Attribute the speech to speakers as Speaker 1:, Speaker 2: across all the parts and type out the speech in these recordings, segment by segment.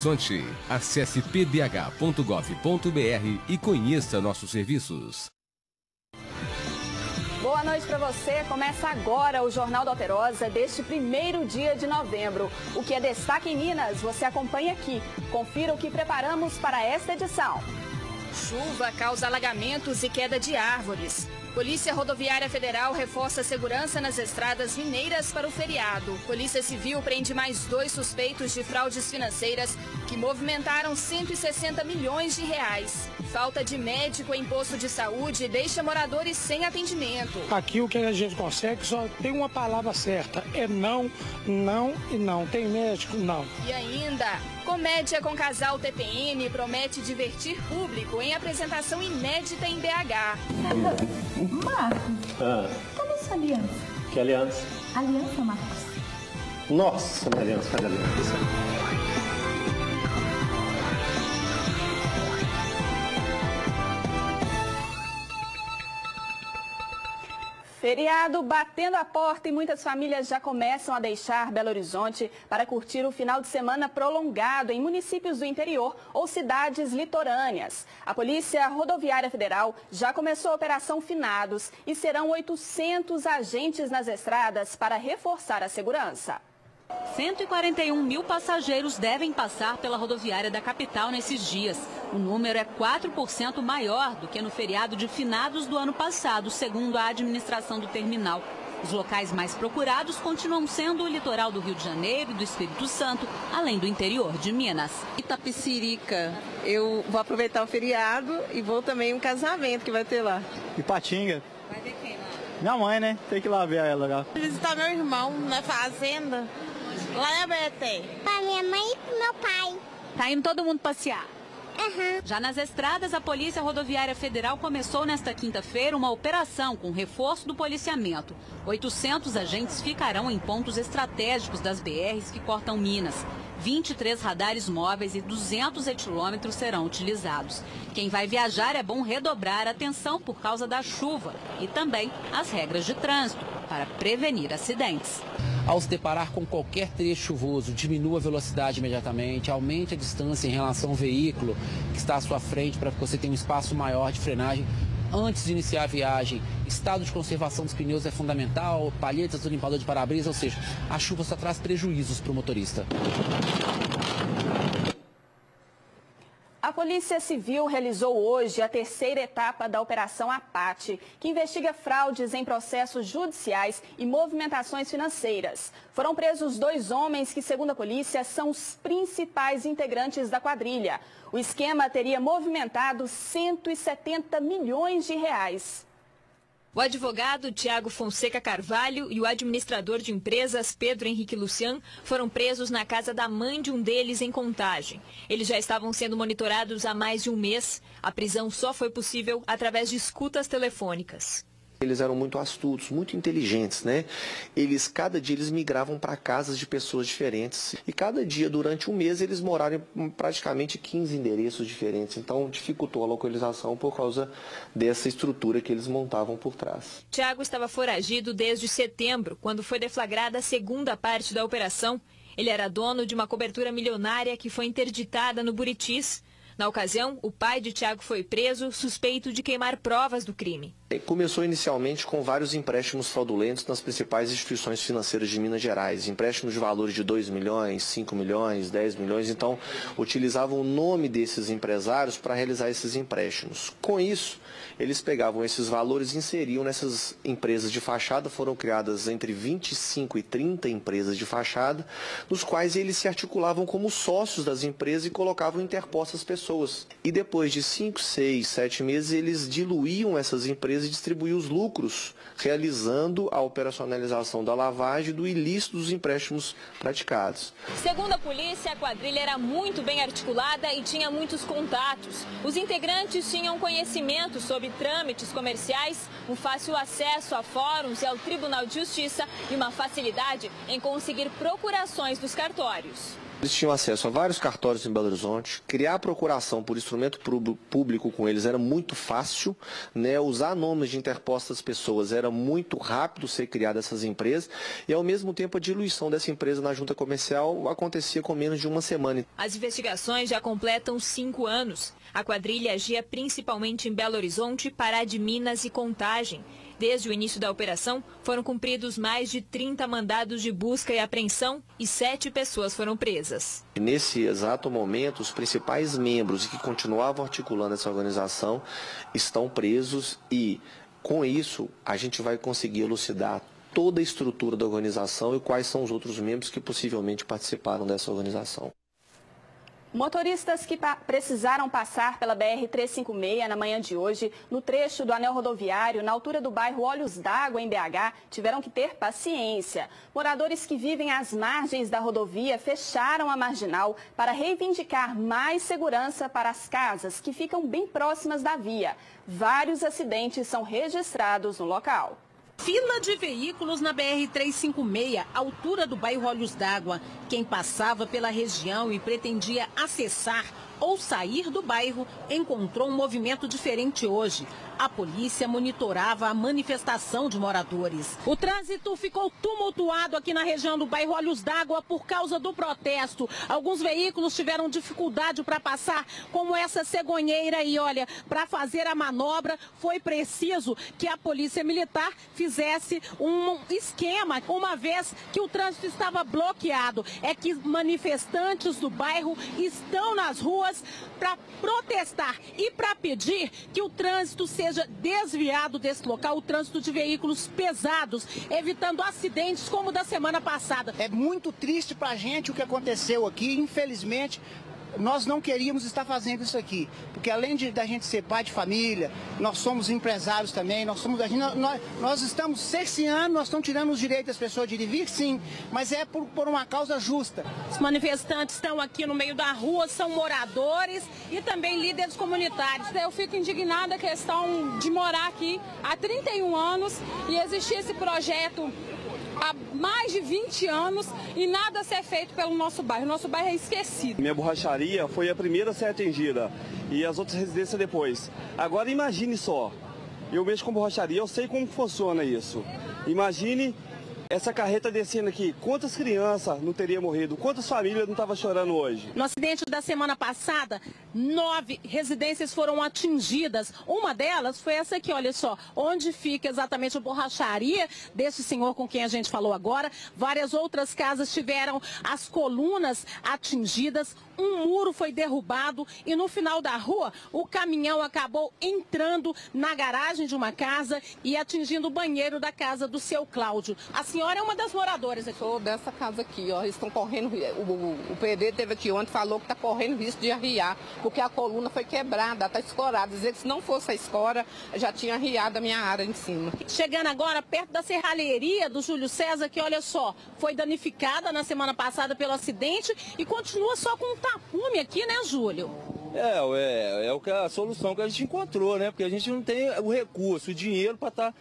Speaker 1: Horizonte. Acesse pdh.gov.br e conheça nossos serviços.
Speaker 2: Boa noite para você. Começa agora o Jornal da Alterosa deste primeiro dia de novembro. O que é destaque em Minas, você acompanha aqui. Confira o que preparamos para esta edição. Chuva causa alagamentos e queda de árvores. Polícia Rodoviária Federal reforça a segurança nas estradas mineiras para o feriado. Polícia Civil prende mais 2 suspeitos de fraudes financeiras que movimentaram 160 milhões de reais. Falta de médico em posto de saúde deixa moradores sem atendimento.
Speaker 3: Aqui o que a gente consegue só tem uma palavra certa, é não, não e não. Tem médico? Não.
Speaker 2: E ainda, comédia com casal TPM promete divertir público em apresentação inédita em BH.
Speaker 4: Marcos, cadê essa aliança?
Speaker 5: Que aliança?
Speaker 4: Aliança, Marcos.
Speaker 5: Nossa, minha aliança, cadê a aliança?
Speaker 2: Feriado batendo a porta e muitas famílias já começam a deixar Belo Horizonte para curtir o final de semana prolongado em municípios do interior ou cidades litorâneas. A Polícia Rodoviária Federal já começou a Operação Finados e serão 800 agentes nas estradas para reforçar a segurança.
Speaker 6: 141 mil passageiros devem passar pela rodoviária da capital nesses dias. O número é 4% maior do que no feriado de finados do ano passado, segundo a administração do terminal. Os locais mais procurados continuam sendo o litoral do Rio de Janeiro e do Espírito Santo, além do interior de Minas.
Speaker 7: Itapecerica, eu vou aproveitar o feriado e vou também um casamento que vai ter lá.
Speaker 8: Ipatinga.
Speaker 6: Vai ver quem lá?
Speaker 8: Minha mãe, né? Tem que ir lá ver ela lá.
Speaker 7: Visitar meu irmão na fazenda, lá em Aberté.
Speaker 9: Para minha mãe e pro meu pai.
Speaker 6: Tá indo todo mundo passear?
Speaker 9: Uhum.
Speaker 6: Já nas estradas, a Polícia Rodoviária Federal começou nesta quinta-feira uma operação com reforço do policiamento. 800 agentes ficarão em pontos estratégicos das BRs que cortam Minas. 23 radares móveis e 200 etilômetros serão utilizados. Quem vai viajar é bom redobrar a atenção por causa da chuva e também as regras de trânsito para prevenir acidentes.
Speaker 10: Ao se deparar com qualquer trecho chuvoso, diminua a velocidade imediatamente, aumente a distância em relação ao veículo que está à sua frente para que você tenha um espaço maior de frenagem antes de iniciar a viagem. Estado de conservação dos pneus é fundamental, palhetas do limpador de para-brisa, ou seja, a chuva só traz prejuízos para o motorista.
Speaker 2: A Polícia Civil realizou hoje a terceira etapa da Operação Apate, que investiga fraudes em processos judiciais e movimentações financeiras. Foram presos 2 homens que, segundo a polícia, são os principais integrantes da quadrilha. O esquema teria movimentado 170 milhões de reais.
Speaker 11: O advogado Tiago Fonseca Carvalho e o administrador de empresas Pedro Henrique Lucian foram presos na casa da mãe de um deles em Contagem. Eles já estavam sendo monitorados há mais de um mês. A prisão só foi possível através de escutas telefônicas.
Speaker 5: Eles eram muito astutos, muito inteligentes, né? Cada dia eles migravam para casas de pessoas diferentes. E cada dia, durante um mês, eles moraram em praticamente 15 endereços diferentes. Então, dificultou a localização por causa dessa estrutura que eles montavam por trás.
Speaker 11: Tiago estava foragido desde setembro, quando foi deflagrada a segunda parte da operação. Ele era dono de uma cobertura milionária que foi interditada no Buritis. Na ocasião, o pai de Tiago foi preso, suspeito de queimar provas do crime.
Speaker 5: Começou inicialmente com vários empréstimos fraudulentos nas principais instituições financeiras de Minas Gerais. Empréstimos de valores de 2 milhões, 5 milhões, 10 milhões. Então, utilizavam o nome desses empresários para realizar esses empréstimos. Com isso, eles pegavam esses valores e inseriam nessas empresas de fachada. Foram criadas entre 25 e 30 empresas de fachada, nos quais eles se articulavam como sócios das empresas e colocavam interpostas pessoas. E depois de 5, 6, 7 meses, eles diluíam essas empresas e distribuíam os lucros, realizando a operacionalização da lavagem e do ilícito dos empréstimos praticados.
Speaker 11: Segundo a polícia, a quadrilha era muito bem articulada e tinha muitos contatos. Os integrantes tinham conhecimento sobre trâmites comerciais, um fácil acesso a fóruns e ao Tribunal de Justiça e uma facilidade em conseguir procurações dos cartórios.
Speaker 5: Eles tinham acesso a vários cartórios em Belo Horizonte, criar a procuração por instrumento público com eles era muito fácil, né? Usar nomes de interpostas pessoas era muito rápido ser criada essas empresas e, ao mesmo tempo, a diluição dessa empresa na junta comercial acontecia com menos de uma semana.
Speaker 11: As investigações já completam 5 anos. A quadrilha agia principalmente em Belo Horizonte, Pará de Minas e Contagem. Desde o início da operação, foram cumpridos mais de 30 mandados de busca e apreensão e 7 pessoas foram presas.
Speaker 5: Nesse exato momento, os principais membros que continuavam articulando essa organização estão presos e, com isso, a gente vai conseguir elucidar toda a estrutura da organização e quais são os outros membros que possivelmente participaram dessa organização.
Speaker 2: Motoristas que precisaram passar pela BR-356 na manhã de hoje, no trecho do anel rodoviário, na altura do bairro Olhos d'Água, em BH, tiveram que ter paciência. Moradores que vivem às margens da rodovia fecharam a marginal para reivindicar mais segurança para as casas que ficam bem próximas da via. Vários acidentes são registrados no local.
Speaker 12: Fila de veículos na BR-356, altura do bairro Olhos d'Água. Quem passava pela região e pretendia acessar ou sair do bairro encontrou um movimento diferente hoje. A polícia monitorava a manifestação de moradores. O trânsito ficou tumultuado aqui na região do bairro Olhos d'Água por causa do protesto. Alguns veículos tiveram dificuldade para passar, como essa cegonheira aí, olha, para fazer a manobra foi preciso que a polícia militar fizesse um esquema, uma vez que o trânsito estava bloqueado. É que manifestantes do bairro estão nas ruas para protestar e para pedir que o trânsito seja desviado desse local, o trânsito de veículos pesados, evitando acidentes como o da semana passada.
Speaker 13: É muito triste para a gente o que aconteceu aqui, infelizmente. Nós não queríamos estar fazendo isso aqui, porque além da gente ser pai de família, nós somos empresários também, nós estamos cerceando, nós estamos tirando os direitos das pessoas de ir e vir, sim, mas é por uma causa justa.
Speaker 12: Os manifestantes estão aqui no meio da rua, são moradores e também líderes comunitários. Eu fico indignada a questão de morar aqui há 31 anos e existir esse projeto há mais de 20 anos e nada a ser feito pelo nosso bairro. Nosso bairro é esquecido.
Speaker 14: Minha borracharia foi a primeira a ser atingida e as outras residências depois. Agora imagine só, eu mexo com borracharia, eu sei como funciona isso. Imagine essa carreta descendo aqui, quantas crianças não teriam morrido, quantas famílias não estavam chorando hoje?
Speaker 12: No acidente da semana passada, 9 residências foram atingidas. Uma delas foi essa aqui, olha só, onde fica exatamente a borracharia desse senhor com quem a gente falou agora. Várias outras casas tiveram as colunas atingidas, um muro foi derrubado e no final da rua o caminhão acabou entrando na garagem de uma casa e atingindo o banheiro da casa do seu Cláudio. A senhora é uma das moradoras aqui.
Speaker 15: Sou dessa casa aqui, ó. Eles estão correndo, o PD teve aqui ontem, falou que está correndo risco de arriar, porque a coluna foi quebrada, está escorada. Dizer que se não fosse a escora, já tinha arriado a minha área em cima.
Speaker 12: Chegando agora perto da serralheria do Júlio César, que olha só, foi danificada na semana passada pelo acidente e continua só com um tapume aqui, né, Júlio?
Speaker 16: É a solução que a gente encontrou, né? Porque a gente não tem o recurso, o dinheiro para estar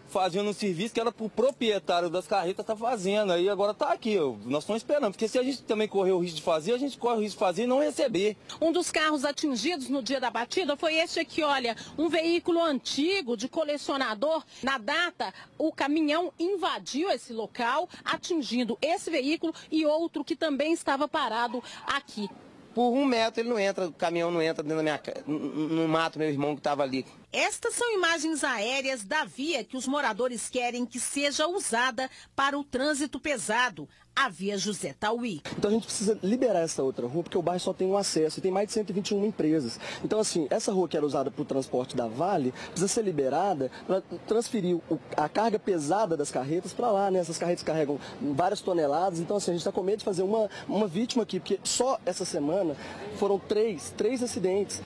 Speaker 16: fazendo um serviço que era para o proprietário das carretas estar fazendo. Aí agora está aqui, nós estamos esperando. Porque se a gente também correr o risco de fazer, a gente corre o risco de fazer e não receber.
Speaker 12: Um dos carros atingidos no dia da batida foi este aqui, olha, um veículo antigo de colecionador. Na data, o caminhão invadiu esse local, atingindo esse veículo e outro que também estava parado aqui.
Speaker 17: Por 1 metro ele não entra, o caminhão não entra dentro da minha casa, não mata meu irmão que estava ali.
Speaker 12: Estas são imagens aéreas da via que os moradores querem que seja usada para o trânsito pesado, a via José Tauí.
Speaker 18: Então a gente precisa liberar essa outra rua, porque o bairro só tem um acesso e tem mais de 121 empresas. Então assim, essa rua que era usada para o transporte da Vale, precisa ser liberada para transferir a carga pesada das carretas para lá, né? Essas carretas carregam várias toneladas, então assim, a gente está com medo de fazer uma vítima aqui, porque só essa semana foram três acidentes.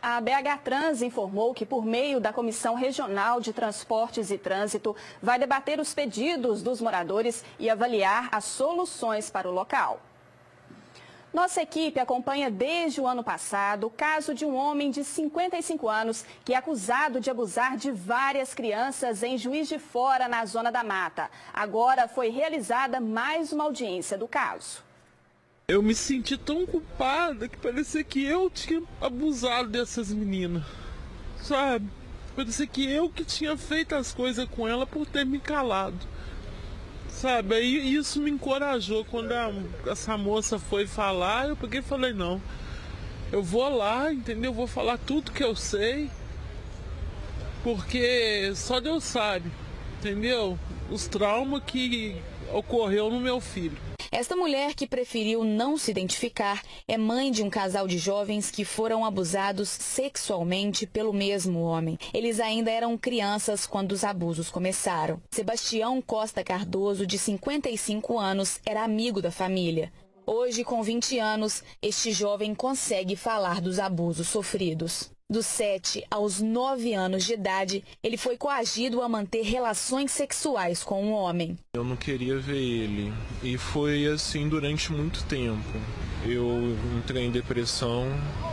Speaker 2: A BH Trans informou que, por meio da Comissão Regional de Transportes e Trânsito, vai debater os pedidos dos moradores e avaliar as soluções para o local. Nossa equipe acompanha desde o ano passado o caso de um homem de 55 anos que é acusado de abusar de várias crianças em Juiz de Fora, na Zona da Mata. Agora foi realizada mais uma audiência do caso.
Speaker 19: Eu me senti tão culpada que parecia que eu tinha abusado dessas meninas, sabe? Parecia que eu que tinha feito as coisas com ela por ter me calado. Sabe, aí isso me encorajou. Quando essa moça foi falar, eu peguei e falei, não, eu vou lá, entendeu? Vou falar tudo que eu sei, porque só Deus sabe, entendeu? Os traumas que ocorreu no meu filho.
Speaker 20: Esta mulher, que preferiu não se identificar, é mãe de um casal de jovens que foram abusados sexualmente pelo mesmo homem. Eles ainda eram crianças quando os abusos começaram. Sebastião Costa Cardoso, de 55 anos, era amigo da família. Hoje, com 20 anos, este jovem consegue falar dos abusos sofridos. Dos 7 aos 9 anos de idade, ele foi coagido a manter relações sexuais com um homem.
Speaker 19: Eu não queria ver ele e foi assim durante muito tempo. Eu entrei em depressão,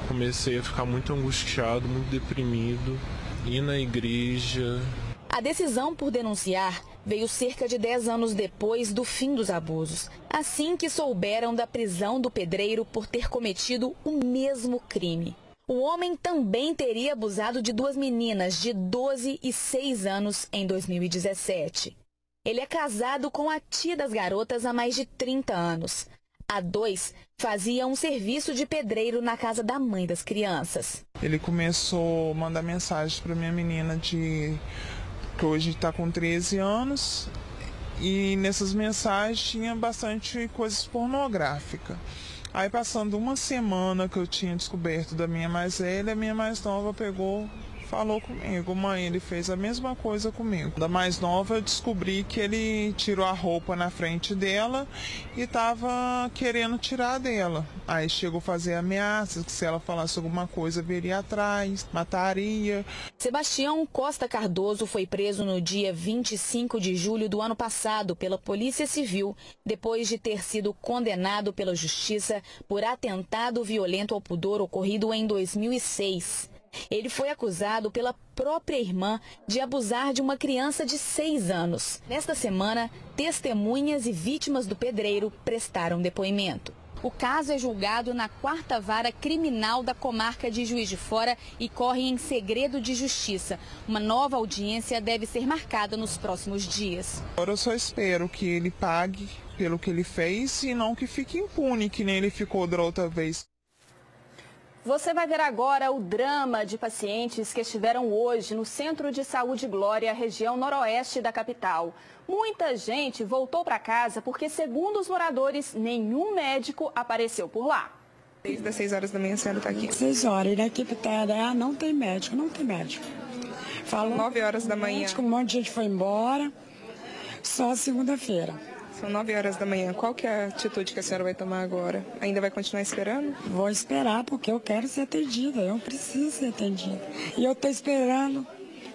Speaker 19: comecei a ficar muito angustiado, muito deprimido, ir na igreja.
Speaker 20: A decisão por denunciar veio cerca de 10 anos depois do fim dos abusos, assim que souberam da prisão do pedreiro por ter cometido o mesmo crime. O homem também teria abusado de 2 meninas de 12 e 6 anos em 2017. Ele é casado com a tia das garotas há mais de 30 anos. A 2 fazia um serviço de pedreiro na casa da mãe das crianças.
Speaker 21: Ele começou a mandar mensagem para minha menina que hoje está com 13 anos, e nessas mensagens tinha bastante coisas pornográficas. Aí, passando uma semana que eu tinha descoberto da minha mais velha, a minha mais nova pegou, falou comigo. Mãe, ele fez a mesma coisa comigo. Da mais nova, eu descobri que ele tirou a roupa na frente dela e estava querendo tirar dela. Aí chegou a fazer ameaças, que se ela falasse alguma coisa, viria atrás, mataria.
Speaker 20: Sebastião Costa Cardoso foi preso no dia 25 de julho do ano passado pela Polícia Civil, depois de ter sido condenado pela Justiça por atentado violento ao pudor ocorrido em 2006. Ele foi acusado pela própria irmã de abusar de uma criança de 6 anos. Nesta semana, testemunhas e vítimas do pedreiro prestaram depoimento. O caso é julgado na 4ª Vara Criminal da comarca de Juiz de Fora e corre em segredo de justiça. Uma nova audiência deve ser marcada nos próximos dias.
Speaker 21: Agora eu só espero que ele pague pelo que ele fez e não que fique impune, que nem ele ficou da outra vez.
Speaker 2: Você vai ver agora o drama de pacientes que estiveram hoje no Centro de Saúde Glória, região noroeste da capital. Muita gente voltou para casa porque, segundo os moradores, nenhum médico apareceu por lá.
Speaker 22: Desde as 6 horas da manhã a senhora está aqui?
Speaker 23: 6 horas, e na equipe tá, não tem médico, não tem médico.
Speaker 22: Falou 9 horas da manhã.
Speaker 23: Um monte de gente foi embora, só segunda-feira.
Speaker 22: São 9 horas da manhã. Qual que é a atitude que a senhora vai tomar agora? Ainda vai continuar esperando?
Speaker 23: Vou esperar, porque eu quero ser atendida, eu preciso ser atendida. E eu estou esperando,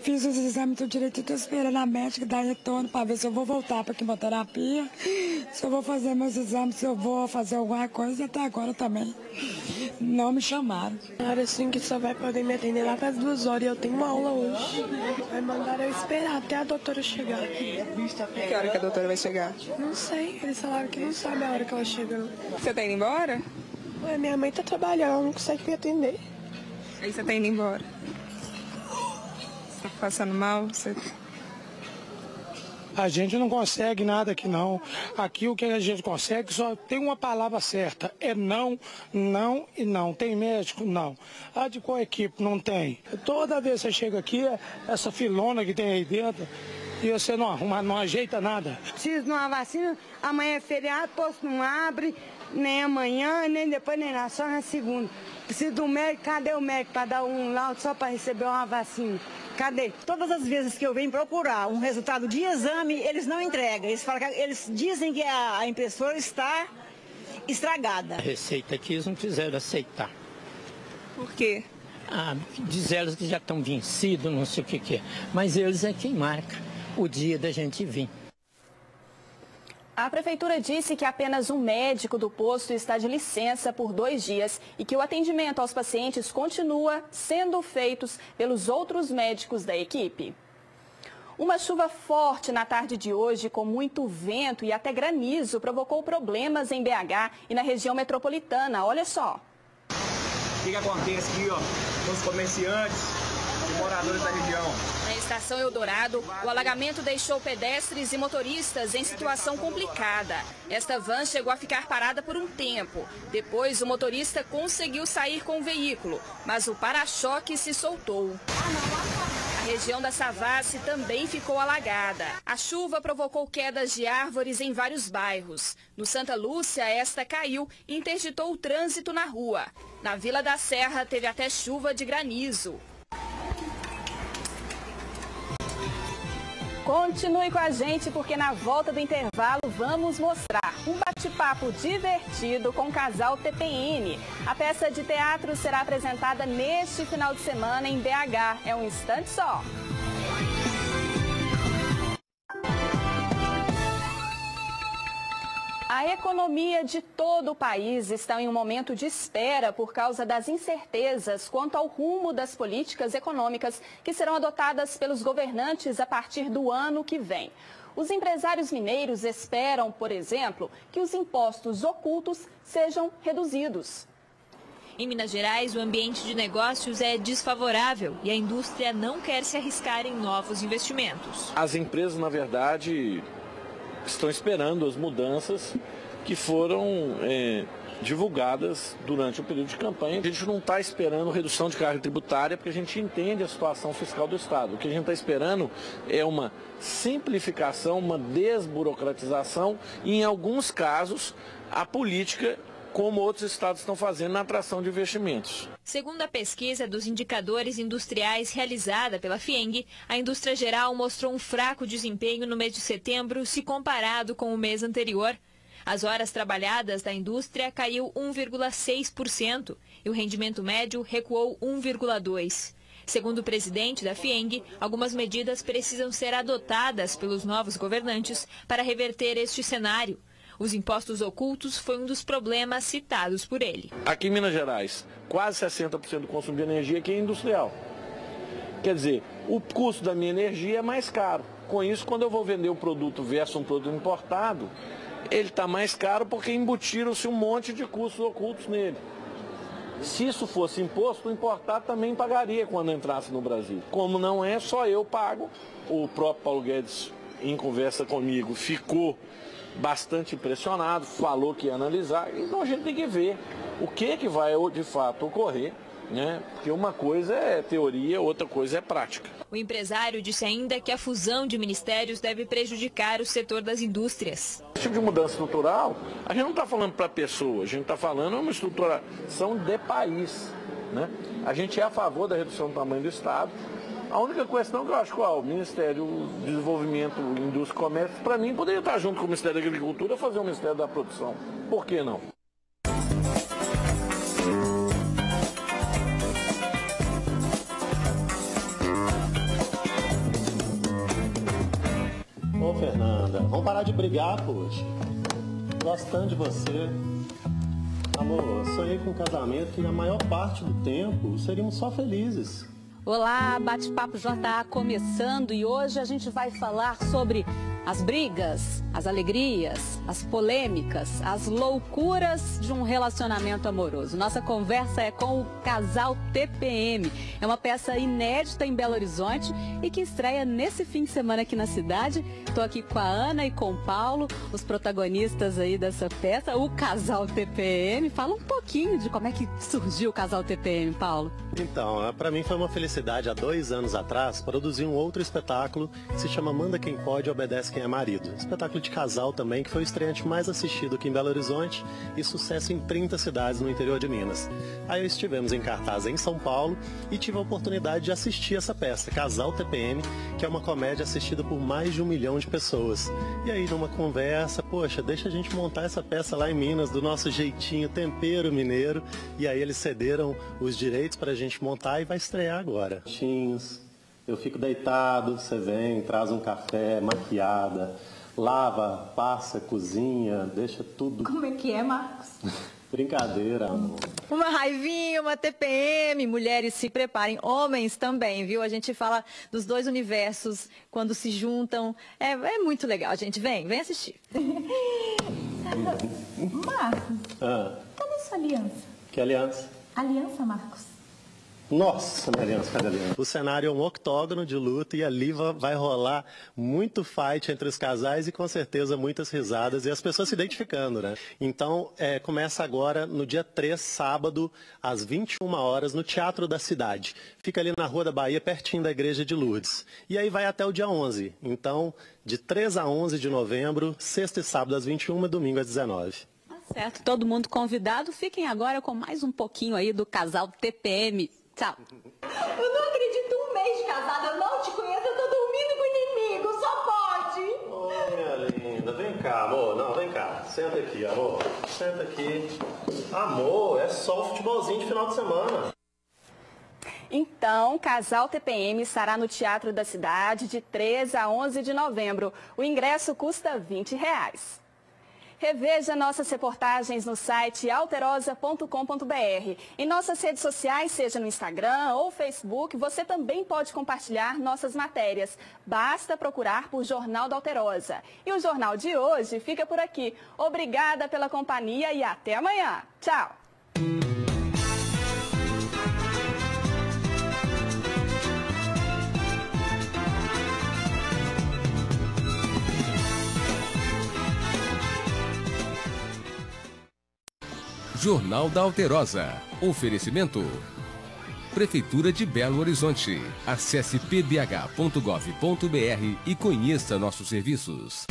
Speaker 23: fiz os exames tudo direito, estou esperando a médica dar retorno para ver se eu vou voltar para quimioterapia, se eu vou fazer meus exames, se eu vou fazer alguma coisa. Até agora também não me chamaram.
Speaker 24: Era assim que só vai poder me atender lá para as 2 horas e eu tenho uma aula hoje. Vai mandar eu esperar até a doutora chegar.
Speaker 22: Que hora que a doutora vai chegar?
Speaker 24: Não sei, eles falaram que não sabe a hora que ela chega.
Speaker 22: Você tá indo embora?
Speaker 24: Ué, minha mãe tá trabalhando, ela não consegue me atender.
Speaker 22: Aí você tá indo embora? Tá passando mal?
Speaker 3: A gente não consegue nada aqui não. Aqui o que a gente consegue só tem uma palavra certa. É não, não e não. Tem médico? Não. A de qual equipe? Não tem. Toda vez que você chega aqui, essa filona que tem aí dentro, e você não arruma, não ajeita nada.
Speaker 25: Preciso de uma vacina, amanhã é feriado, posto não abre, nem amanhã, nem depois, nem lá, só na segunda. Preciso de um médico, cadê o médico para dar um laudo só para receber uma vacina? Cadê?
Speaker 26: Todas as vezes que eu venho procurar um resultado de exame, eles não entregam. Eles dizem que a impressora está estragada.
Speaker 27: A receita que eles não quiseram aceitar.
Speaker 22: Por quê?
Speaker 27: Diz elas que já estão vencidos, não sei o que é. Mas eles é quem marca o dia da gente vir.
Speaker 2: A prefeitura disse que apenas um médico do posto está de licença por 2 dias e que o atendimento aos pacientes continua sendo feito pelos outros médicos da equipe. Uma chuva forte na tarde de hoje, com muito vento e até granizo, provocou problemas em BH e na região metropolitana. Olha só.
Speaker 1: O que acontece aqui, ó, com os comerciantes e moradores da região?
Speaker 11: Na estação Eldorado, o alagamento deixou pedestres e motoristas em situação complicada. Esta van chegou a ficar parada por um tempo. Depois, o motorista conseguiu sair com o veículo, mas o para-choque se soltou. A região da Savassi também ficou alagada. A chuva provocou quedas de árvores em vários bairros. No Santa Lúcia, esta caiu e interditou o trânsito na rua. Na Vila da Serra, teve até chuva de granizo.
Speaker 2: Continue com a gente, porque na volta do intervalo vamos mostrar um bate-papo divertido com o casal TPM. A peça de teatro será apresentada neste final de semana em BH. É um instante só. A economia de todo o país está em um momento de espera por causa das incertezas quanto ao rumo das políticas econômicas que serão adotadas pelos governantes a partir do ano que vem. Os empresários mineiros esperam, por exemplo, que os impostos ocultos sejam reduzidos.
Speaker 11: Em Minas Gerais, o ambiente de negócios é desfavorável e a indústria não quer se arriscar em novos investimentos.
Speaker 4: As empresas, na verdade, estão esperando as mudanças que foram divulgadas durante o período de campanha. A gente não está esperando redução de carga tributária porque a gente entende a situação fiscal do Estado. O que a gente está esperando é uma simplificação, uma desburocratização e, em alguns casos, a política como outros estados estão fazendo na atração de investimentos.
Speaker 11: Segundo a pesquisa dos indicadores industriais realizada pela FIENG, a indústria geral mostrou um fraco desempenho no mês de setembro se comparado com o mês anterior. As horas trabalhadas da indústria caiu 1,6% e o rendimento médio recuou 1,2%. Segundo o presidente da FIENG, algumas medidas precisam ser adotadas pelos novos governantes para reverter este cenário. Os impostos ocultos foi um dos problemas citados por ele.
Speaker 4: Aqui em Minas Gerais, quase 60% do consumo de energia aqui é industrial. Quer dizer, o custo da minha energia é mais caro. Com isso, quando eu vou vender o produto versus um produto importado, ele está mais caro porque embutiram-se um monte de custos ocultos nele. Se isso fosse imposto, o importado também pagaria quando entrasse no Brasil. Como não é, só eu pago. O próprio Paulo Guedes, em conversa comigo, ficou bastante impressionado, falou que ia analisar, então a gente tem que ver o que vai de fato ocorrer, né? Porque uma coisa é teoria, outra coisa é prática.
Speaker 11: O empresário disse ainda que a fusão de ministérios deve prejudicar o setor das indústrias.
Speaker 4: Esse tipo de mudança estrutural, a gente não está falando para pessoa, a gente está falando uma estruturação de país, né? A gente é a favor da redução do tamanho do Estado. A única questão que eu acho que o Ministério do Desenvolvimento, Indústria e Comércio, para mim, poderia estar junto com o Ministério da Agricultura fazer o Ministério da Produção. Por que não?
Speaker 6: Ô Fernanda, vamos parar de brigar, poxa. Gostando de você. Amor, eu sonhei com um casamento e a maior parte do tempo seríamos só felizes.
Speaker 7: Olá, Bate-Papo JA começando e hoje a gente vai falar sobre as brigas, as alegrias, as polêmicas, as loucuras de um relacionamento amoroso. Nossa conversa é com o casal TPM. É uma peça inédita em Belo Horizonte e que estreia nesse fim de semana aqui na cidade. Estou aqui com a Ana e com o Paulo, os protagonistas aí dessa peça, o casal TPM. Fala um pouquinho de como é que surgiu o casal TPM, Paulo.
Speaker 6: Então, para mim foi uma felicidade há 2 anos atrás produzir um outro espetáculo que se chama Manda Quem Pode, Obedece Quem é Marido. Espetáculo de casal também, que foi o estreante mais assistido aqui em Belo Horizonte e sucesso em 30 cidades no interior de Minas. Aí estivemos em cartaz em São Paulo e tive a oportunidade de assistir essa peça, Casal TPM, que é uma comédia assistida por mais de 1 milhão de pessoas. E aí numa conversa, poxa, deixa a gente montar essa peça lá em Minas, do nosso jeitinho, tempero mineiro. E aí eles cederam os direitos para a gente montar e vai estrear agora. Eu fico deitado, você vem, traz um café, maquiada, Lava, passa, cozinha, deixa tudo.
Speaker 5: Como é que é, Marcos?
Speaker 6: Brincadeira, amor.
Speaker 5: Uma raivinha, uma TPM, mulheres se preparem, homens também, viu? A gente fala dos dois universos quando se juntam. É muito legal, gente. Vem assistir. Marcos, cadê sua aliança?
Speaker 6: Que aliança?
Speaker 5: Aliança, Marcos.
Speaker 6: Nossa, minha aliança, cadê a aliança? O cenário é um octógono de luta e ali vai rolar muito fight entre os casais e com certeza muitas risadas e as pessoas se identificando, né? Então, começa agora no dia 3, sábado, às 21 horas, no Teatro da Cidade. Fica ali na Rua da Bahia, pertinho da Igreja de Lourdes. E aí vai até o dia 11. Então, de 3 a 11 de novembro, sexta e sábado às 21 e domingo às 19.
Speaker 7: Certo, todo mundo convidado. Fiquem agora com mais um pouquinho aí do casal TPM. Tchau.
Speaker 5: Eu não acredito, um mês de casada, eu não te conheço, eu tô dormindo com o inimigo, só pode.
Speaker 6: Ô, minha linda, vem cá, amor. Não, vem cá. Senta aqui, amor. Senta aqui. Amor, é só o futebolzinho de final de semana.
Speaker 2: Então, Casal TPM estará no Teatro da Cidade de 3 a 11 de novembro. O ingresso custa R$20. Reveja nossas reportagens no site alterosa.com.br. Em nossas redes sociais, seja no Instagram ou Facebook, você também pode compartilhar nossas matérias. Basta procurar por Jornal da Alterosa. E o jornal de hoje fica por aqui. Obrigada pela companhia e até amanhã. Tchau!
Speaker 8: Jornal da Alterosa. Oferecimento. Prefeitura de Belo Horizonte. Acesse pbh.gov.br e conheça nossos serviços.